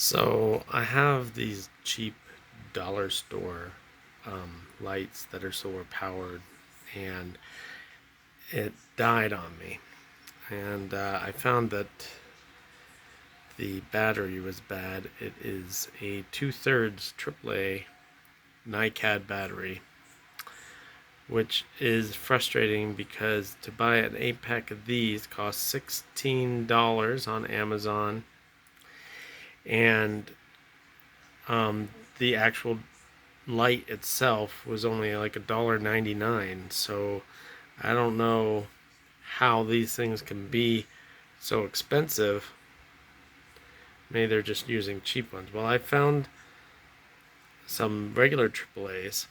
So I have these cheap dollar store lights that are solar powered, and it died on me. And I found that the battery was bad. It is a 2/3 AAA NiCad battery, which is frustrating because to buy an 8 pack of these costs $16 on Amazon, and the actual light itself was only like $1.99. So I don't know how these things can be so expensive. Maybe they're just using cheap ones. Well, I found some regular AAAs,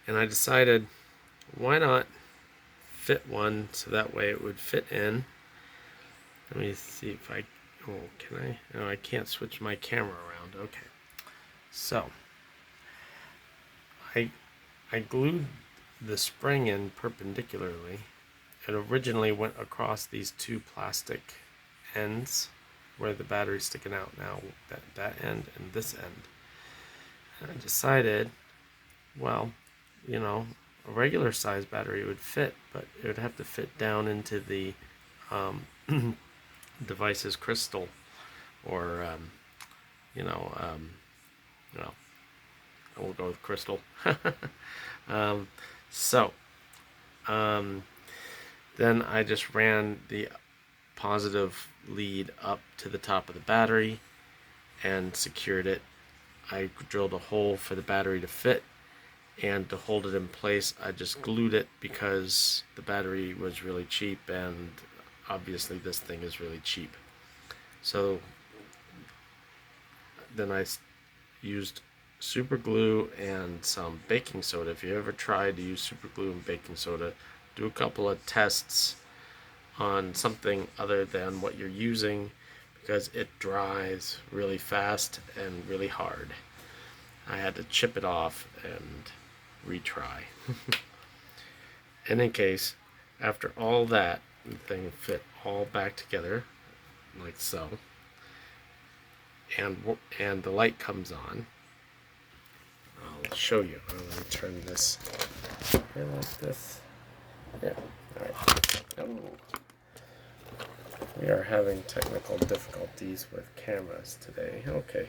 and I decided, why not fit one so that way it would fit in. Let me see if I. Oh, can I? No, I can't switch my camera around. Okay. So I I glued the spring in perpendicularly. It originally went across these two plastic ends where the battery's sticking out now, that end and this end. And I decided, well, a regular size battery would fit, but it would have to fit down into the um, device's crystal, or you know, um, well, we'll go with crystal. um, so um, then I just ran the positive lead up to the top of the battery and secured it. I drilled a hole for the battery to fit, and to hold it in place I just glued it because the battery was really cheap, and obviously this thing is really cheap. So then I used super glue and some baking soda. If you ever tried to use super glue and baking soda, do a couple of tests on something other than what you're using, because it dries really fast and really hard. I had to chip it off and retry. In any case, after all that, the thing fit all back together like so, and the light comes on. I'll show you. Let me turn this here like this. Yeah. All right. Oh. We are having technical difficulties with cameras today. Okay.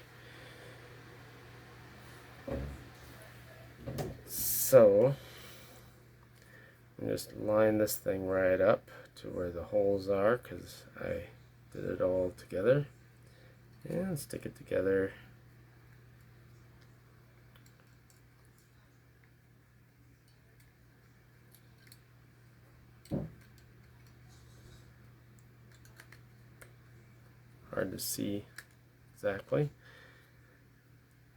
So, just line this thing right up to where the holes are, because I did it all together. And stick it together. Hard to see exactly.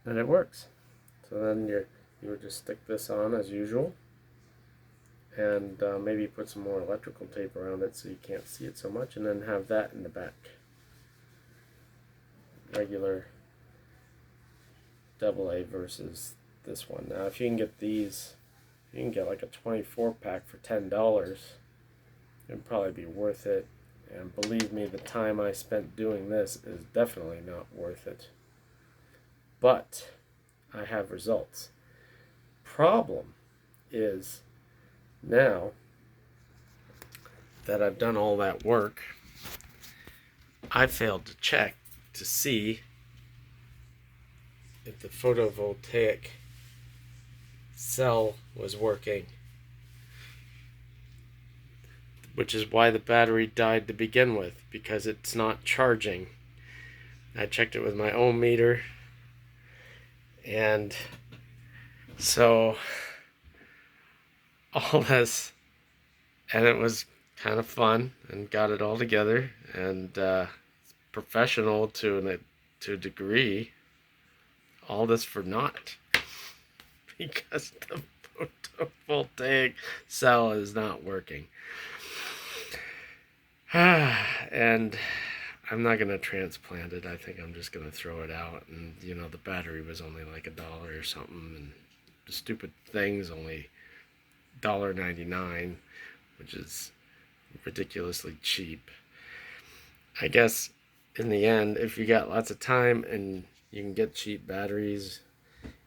And it works. So then you would just stick this on as usual, and maybe put some more electrical tape around it so you can't see it so much, and then have that in the back. Regular AA versus this one. Now if you can get these, you can get like a 24-pack for $10. It'd probably be worth it, and believe me, the time I spent doing this is definitely not worth it. But I have results. Problem is, now that I've done all that work, I failed to check to see if the photovoltaic cell was working, which is why the battery died to begin with, because it's not charging. I checked it with my ohm meter, and so all this, and it was kind of fun and got it all together, and professional to a degree. All this for naught, because the photovoltaic cell is not working. And I'm not going to transplant it. I think I'm just going to throw it out. And, the battery was only like $1 or something. And the stupid thing's only $1.99, which is ridiculously cheap. I guess in the end, if you got lots of time and you can get cheap batteries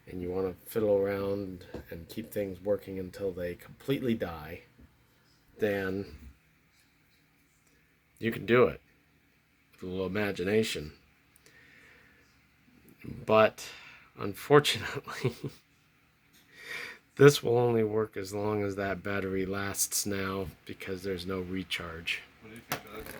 and you want to fiddle around and keep things working until they completely die, then you can do it with a little imagination. But unfortunately, this will only work as long as that battery lasts now, because there's no recharge. What do you think, Doug?